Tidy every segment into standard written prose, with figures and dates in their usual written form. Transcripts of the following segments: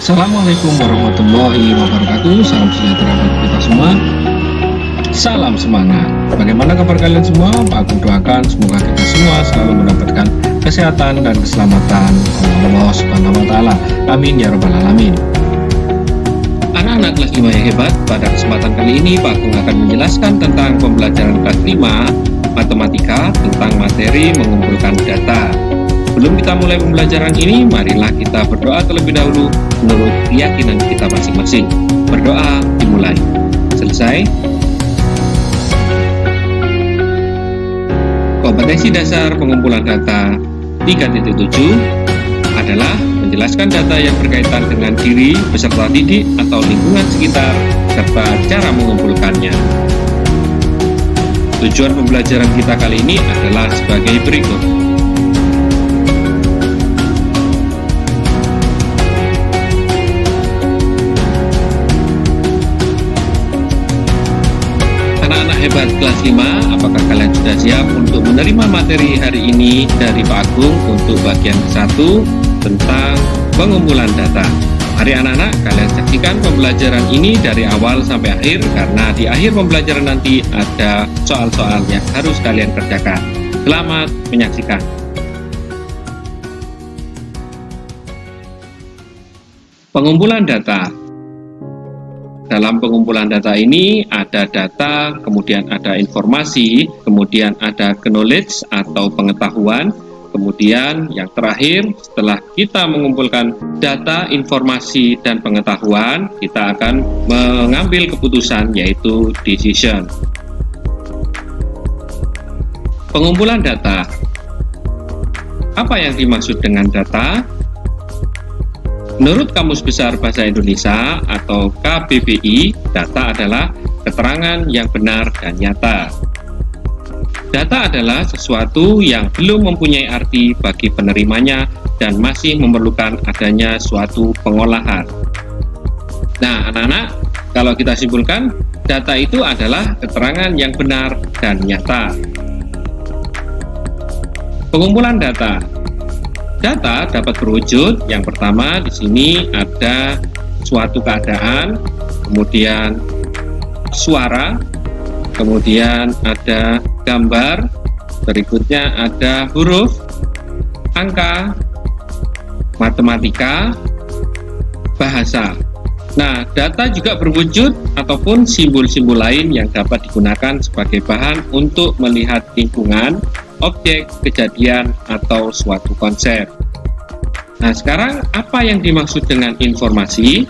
Assalamualaikum warahmatullahi wabarakatuh. Salam sejahtera bagi kita semua. Salam semangat. Bagaimana kabar kalian semua? Pak Agung doakan semoga kita semua selalu mendapatkan kesehatan dan keselamatan Allah Subhanahu wa taala. Amin ya rabbal alamin. Anak-anak kelas 5 yang hebat, pada kesempatan kali ini Pak Agung akan menjelaskan tentang pembelajaran kelas 5 matematika tentang materi mengumpulkan data. Sebelum kita mulai pembelajaran ini, marilah kita berdoa terlebih dahulu menurut keyakinan kita masing-masing. Berdoa dimulai. Selesai. Kompetensi dasar pengumpulan data 3.7 adalah menjelaskan data yang berkaitan dengan diri, peserta didik atau lingkungan sekitar, serta cara mengumpulkannya. Tujuan pembelajaran kita kali ini adalah sebagai berikut. Anak-anak hebat kelas 5, apakah kalian sudah siap untuk menerima materi hari ini dari Pak Agung untuk bagian ke-1 tentang pengumpulan data? Mari anak-anak, kalian saksikan pembelajaran ini dari awal sampai akhir, karena di akhir pembelajaran nanti ada soal-soal yang harus kalian kerjakan. Selamat menyaksikan. Pengumpulan data. Dalam pengumpulan data ini ada data, kemudian ada informasi, kemudian ada knowledge atau pengetahuan, kemudian yang terakhir setelah kita mengumpulkan data, informasi, dan pengetahuan, kita akan mengambil keputusan yaitu decision. Pengumpulan data. Apa yang dimaksud dengan data? Menurut Kamus Besar Bahasa Indonesia atau KBBI, data adalah keterangan yang benar dan nyata. Data adalah sesuatu yang belum mempunyai arti bagi penerimanya dan masih memerlukan adanya suatu pengolahan. Nah, anak-anak, kalau kita simpulkan, data itu adalah keterangan yang benar dan nyata. Pengumpulan data. Data dapat berwujud, yang pertama di sini ada suatu keadaan, kemudian suara, kemudian ada gambar, berikutnya ada huruf, angka, matematika, bahasa. Nah, data juga berwujud ataupun simbol-simbol lain yang dapat digunakan sebagai bahan untuk melihat lingkungan, objek, kejadian, atau suatu konsep. Nah, sekarang apa yang dimaksud dengan informasi?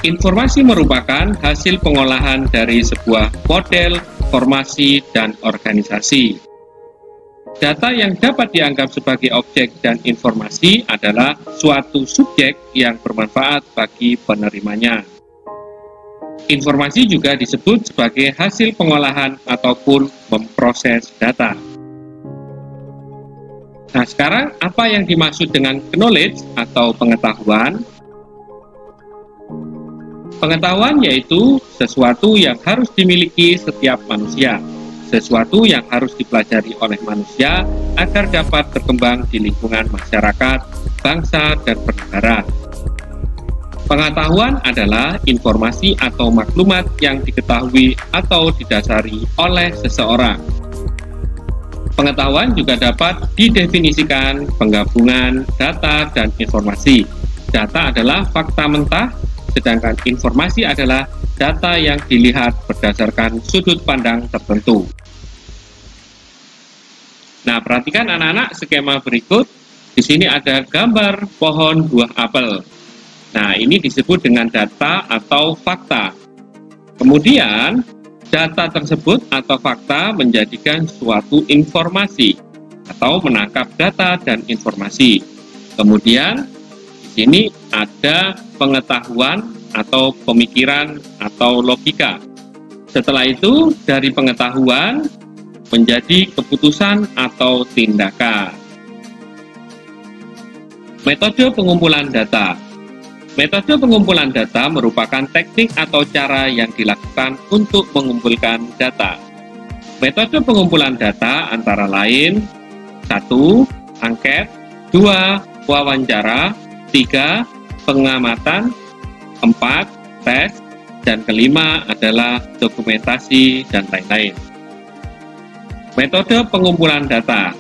Informasi merupakan hasil pengolahan dari sebuah model, formasi, dan organisasi. Data yang dapat dianggap sebagai objek dan informasi adalah suatu subjek yang bermanfaat bagi penerimanya. Informasi juga disebut sebagai hasil pengolahan ataupun memproses data. Nah, sekarang apa yang dimaksud dengan knowledge atau pengetahuan? Pengetahuan yaitu sesuatu yang harus dimiliki setiap manusia, sesuatu yang harus dipelajari oleh manusia agar dapat berkembang di lingkungan masyarakat, bangsa, dan bernegara. Pengetahuan adalah informasi atau maklumat yang diketahui atau didasari oleh seseorang. Pengetahuan juga dapat didefinisikan penggabungan data dan informasi. Data adalah fakta mentah, sedangkan informasi adalah data yang dilihat berdasarkan sudut pandang tertentu. Nah, perhatikan anak-anak skema berikut. Di sini ada gambar pohon buah apel. Nah, ini disebut dengan data atau fakta. Kemudian, data tersebut atau fakta menjadikan suatu informasi atau menangkap data dan informasi. Kemudian, di sini ada pengetahuan atau pemikiran atau logika. Setelah itu, dari pengetahuan menjadi keputusan atau tindakan. Metode pengumpulan data. Metode pengumpulan data merupakan teknik atau cara yang dilakukan untuk mengumpulkan data. Metode pengumpulan data antara lain 1. Angket, 2. wawancara, 3. pengamatan, 4. tes, dan kelima adalah dokumentasi dan lain-lain. Metode pengumpulan data.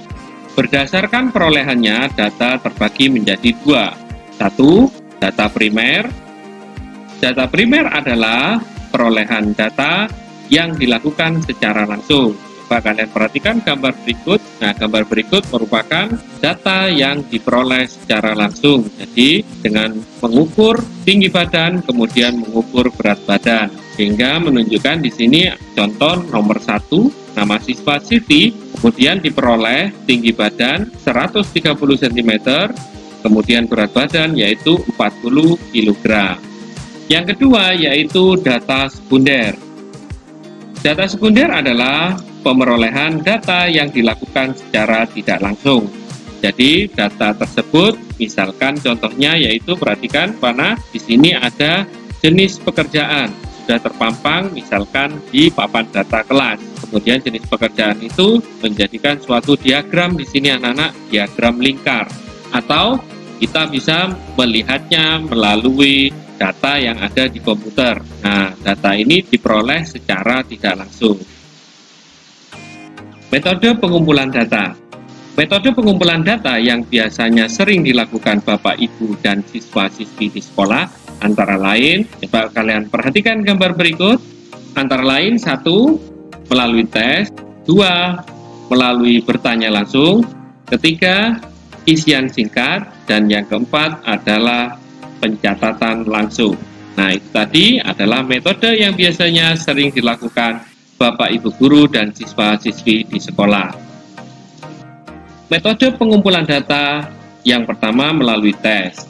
Berdasarkan perolehannya, data terbagi menjadi 2. 1. Data primer. Data primer adalah perolehan data yang dilakukan secara langsung. Coba kalian perhatikan gambar berikut. Nah, gambar berikut merupakan data yang diperoleh secara langsung. Jadi, dengan mengukur tinggi badan, kemudian mengukur berat badan, sehingga menunjukkan di sini contoh nomor 1, nama siswa Siti, kemudian diperoleh tinggi badan 130 cm, kemudian berat badan yaitu 40 kg. Yang kedua yaitu data sekunder. Data sekunder adalah pemerolehan data yang dilakukan secara tidak langsung. Jadi data tersebut, misalkan contohnya yaitu perhatikan mana di sini ada jenis pekerjaan sudah terpampang misalkan di papan data kelas. Kemudian jenis pekerjaan itu menjadikan suatu diagram di sini anak-anak, diagram lingkar. Atau kita bisa melihatnya melalui data yang ada di komputer. Nah, data ini diperoleh secara tidak langsung. Metode pengumpulan data. Metode pengumpulan data yang biasanya sering dilakukan Bapak, Ibu, dan siswa-siswi di sekolah antara lain, coba kalian perhatikan gambar berikut, antara lain 1. Melalui tes, 2. Melalui bertanya langsung, 3. Isian singkat, dan yang keempat adalah pencatatan langsung. Nah, itu tadi adalah metode yang biasanya sering dilakukan Bapak, Ibu guru, dan siswa-siswi di sekolah. Metode pengumpulan data yang pertama melalui tes.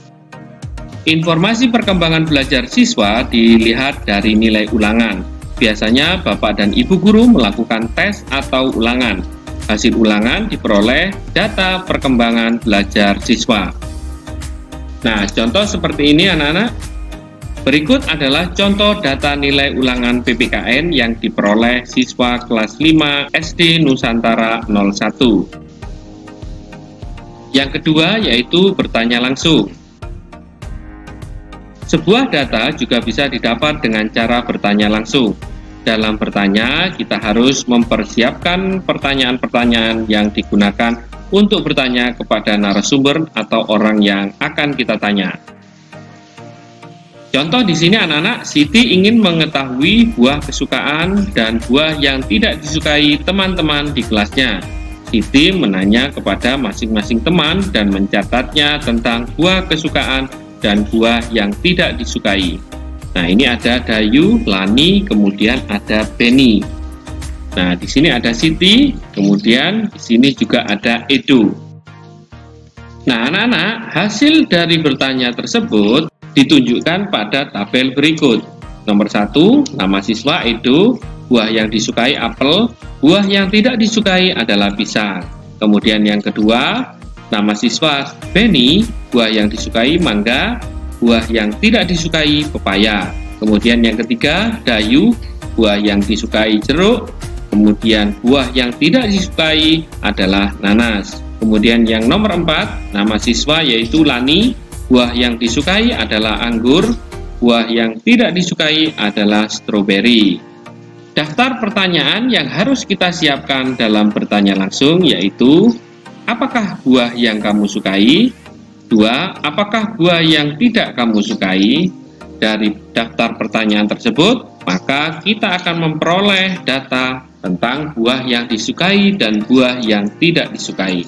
Informasi perkembangan belajar siswa dilihat dari nilai ulangan. Biasanya Bapak dan Ibu guru melakukan tes atau ulangan. Hasil ulangan diperoleh data perkembangan belajar siswa. Nah, contoh seperti ini anak-anak. Berikut adalah contoh data nilai ulangan PPKN yang diperoleh siswa kelas 5 SD Nusantara 01. Yang kedua yaitu bertanya langsung. Sebuah data juga bisa didapat dengan cara bertanya langsung. Dalam bertanya, kita harus mempersiapkan pertanyaan-pertanyaan yang digunakan untuk bertanya kepada narasumber atau orang yang akan kita tanya. Contoh di sini anak-anak, Siti ingin mengetahui buah kesukaan dan buah yang tidak disukai teman-teman di kelasnya. Siti menanya kepada masing-masing teman dan mencatatnya tentang buah kesukaan dan buah yang tidak disukai. Nah, ini ada Dayu, Lani, kemudian ada Beni. Nah, di sini ada Siti, kemudian di sini juga ada Edo. Nah, anak-anak, hasil dari bertanya tersebut ditunjukkan pada tabel berikut. Nomor 1, nama siswa Edo, buah yang disukai apel, buah yang tidak disukai adalah pisang. Kemudian yang kedua, nama siswa Beni, buah yang disukai mangga, buah yang tidak disukai pepaya. Kemudian yang ketiga, Dayu, buah yang disukai jeruk. Kemudian buah yang tidak disukai adalah nanas. Kemudian yang nomor 4, nama siswa yaitu Lani, buah yang disukai adalah anggur, buah yang tidak disukai adalah stroberi. Daftar pertanyaan yang harus kita siapkan dalam bertanya langsung yaitu, apakah buah yang kamu sukai? 2. Apakah buah yang tidak kamu sukai? Dari daftar pertanyaan tersebut, maka kita akan memperoleh data tentang buah yang disukai dan buah yang tidak disukai.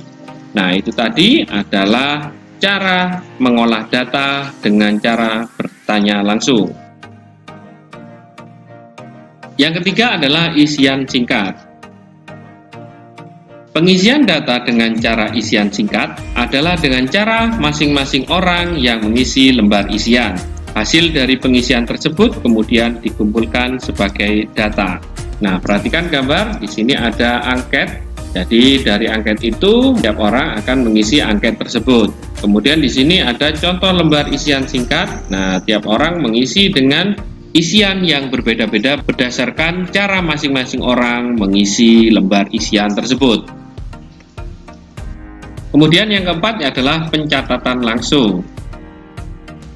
Nah, itu tadi adalah cara mengolah data dengan cara bertanya langsung. Yang ketiga adalah isian singkat. Pengisian data dengan cara isian singkat adalah dengan cara masing-masing orang yang mengisi lembar isian. Hasil dari pengisian tersebut kemudian dikumpulkan sebagai data. Nah, perhatikan gambar, di sini ada angket. Jadi dari angket itu, setiap orang akan mengisi angket tersebut. Kemudian di sini ada contoh lembar isian singkat. Nah, tiap orang mengisi dengan isian yang berbeda-beda berdasarkan cara masing-masing orang mengisi lembar isian tersebut. Kemudian yang keempat adalah pencatatan langsung.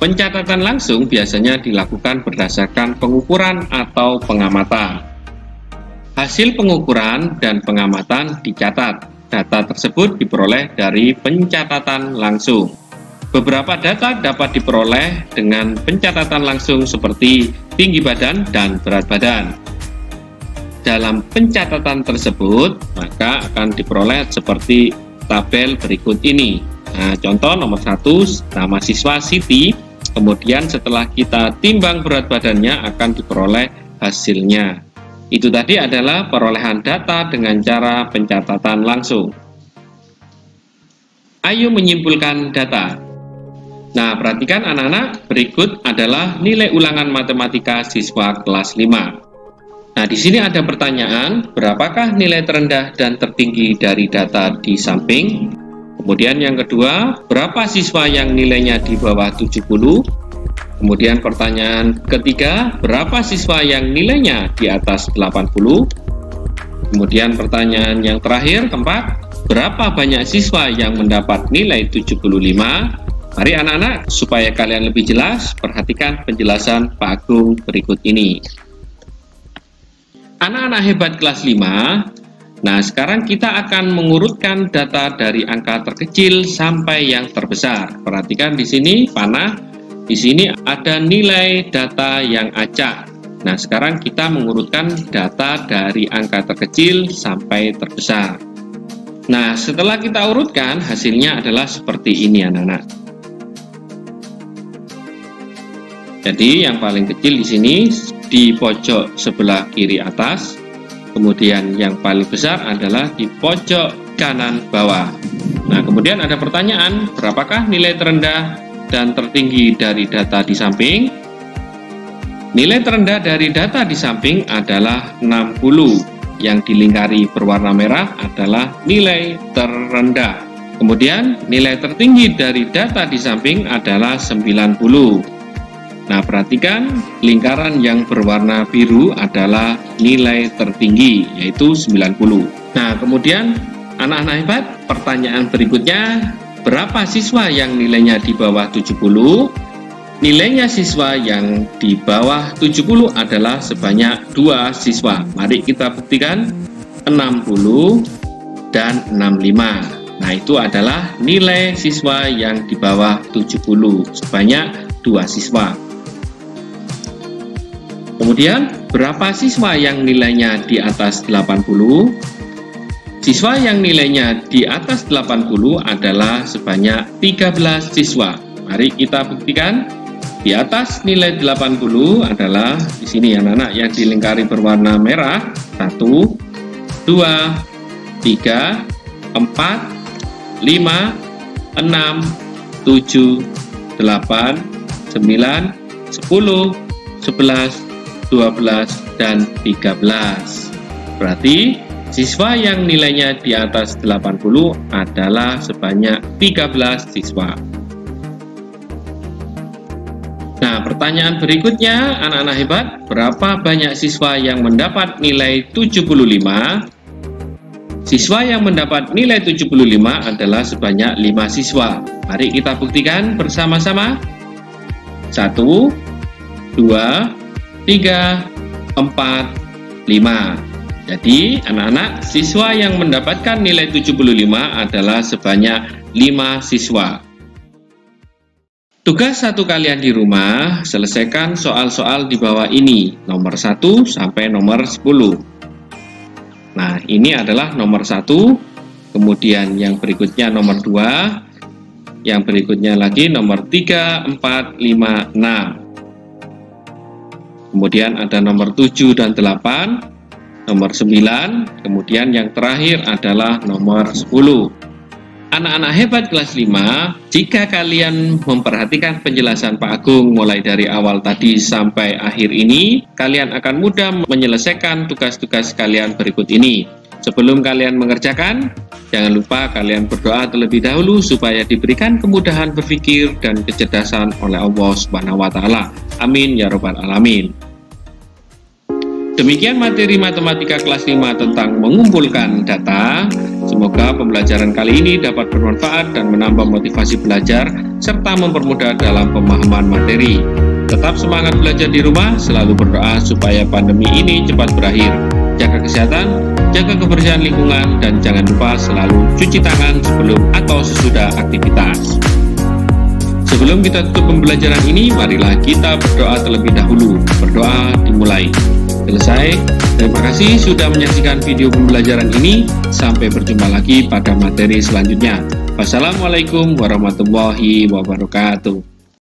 Pencatatan langsung biasanya dilakukan berdasarkan pengukuran atau pengamatan. Hasil pengukuran dan pengamatan dicatat. Data tersebut diperoleh dari pencatatan langsung. Beberapa data dapat diperoleh dengan pencatatan langsung seperti tinggi badan dan berat badan. Dalam pencatatan tersebut, maka akan diperoleh seperti tabel berikut ini. Nah, contoh nomor 1, nama siswa Siti. Kemudian setelah kita timbang berat badannya akan diperoleh hasilnya. Itu tadi adalah perolehan data dengan cara pencatatan langsung. Ayo menyimpulkan data. Nah, perhatikan anak-anak, berikut adalah nilai ulangan matematika siswa kelas 5. Nah, di sini ada pertanyaan, berapakah nilai terendah dan tertinggi dari data di samping? Kemudian yang kedua, berapa siswa yang nilainya di bawah 70? Kemudian pertanyaan ketiga, berapa siswa yang nilainya di atas 80? Kemudian pertanyaan yang terakhir, keempat, berapa banyak siswa yang mendapat nilai 75? Mari anak-anak, supaya kalian lebih jelas, perhatikan penjelasan Pak Agung berikut ini. Anak-anak hebat kelas 5, nah sekarang kita akan mengurutkan data dari angka terkecil sampai yang terbesar. Perhatikan di sini panah, di sini ada nilai data yang acak. Nah sekarang kita mengurutkan data dari angka terkecil sampai terbesar. Nah setelah kita urutkan, hasilnya adalah seperti ini anak-anak. Jadi yang paling kecil di sini di pojok sebelah kiri atas, kemudian yang paling besar adalah di pojok kanan bawah. Nah, kemudian ada pertanyaan, berapakah nilai terendah dan tertinggi dari data di samping? Nilai terendah dari data di samping adalah 60, yang dilingkari berwarna merah adalah nilai terendah. Kemudian nilai tertinggi dari data di samping adalah 90. Nah, perhatikan lingkaran yang berwarna biru adalah nilai tertinggi, yaitu 90. Nah, kemudian anak-anak hebat, pertanyaan berikutnya, berapa siswa yang nilainya di bawah 70? Nilainya siswa yang di bawah 70 adalah sebanyak 2 siswa. Mari kita buktikan, 60 dan 65. Nah, itu adalah nilai siswa yang di bawah 70, sebanyak 2 siswa. Kemudian, berapa siswa yang nilainya di atas 80? Siswa yang nilainya di atas 80 adalah sebanyak 13 siswa. Mari kita buktikan. Di atas nilai 80 adalah di sini anak-anak yang dilingkari berwarna merah. 1, 2, 3, 4, 5, 6, 7, 8, 9, 10, 11, 12, dan 13. Berarti siswa yang nilainya di atas 80 adalah sebanyak 13 siswa. Nah, pertanyaan berikutnya, anak-anak hebat, berapa banyak siswa yang mendapat nilai 75? Siswa yang mendapat nilai 75 adalah sebanyak 5 siswa. Mari kita buktikan bersama-sama. 1, 2, 3, 4, 5. Jadi anak-anak, siswa yang mendapatkan nilai 75 adalah sebanyak 5 siswa. Tugas satu kalian di rumah, selesaikan soal-soal di bawah ini, nomor 1 sampai nomor 10. Nah, ini adalah nomor 1, kemudian yang berikutnya nomor 2, yang berikutnya lagi nomor 3, 4, 5, 6. Kemudian ada nomor 7 dan 8, nomor 9, kemudian yang terakhir adalah nomor 10. Anak-anak hebat kelas 5, jika kalian memperhatikan penjelasan Pak Agung mulai dari awal tadi sampai akhir ini, kalian akan mudah menyelesaikan tugas-tugas kalian berikut ini. Sebelum kalian mengerjakan, jangan lupa kalian berdoa terlebih dahulu supaya diberikan kemudahan berpikir dan kecerdasan oleh Allah Subhanahu wa Ta'ala. Amin ya Rabbal Alamin. Demikian materi matematika kelas 5 tentang mengumpulkan data. Semoga pembelajaran kali ini dapat bermanfaat dan menambah motivasi belajar serta mempermudah dalam pemahaman materi. Tetap semangat belajar di rumah, selalu berdoa supaya pandemi ini cepat berakhir. Jaga kesehatan, jaga kebersihan lingkungan, dan jangan lupa selalu cuci tangan sebelum atau sesudah aktivitas. Sebelum kita tutup pembelajaran ini, marilah kita berdoa terlebih dahulu. Berdoa dimulai. Selesai. Terima kasih sudah menyaksikan video pembelajaran ini. Sampai berjumpa lagi pada materi selanjutnya. Wassalamualaikum warahmatullahi wabarakatuh.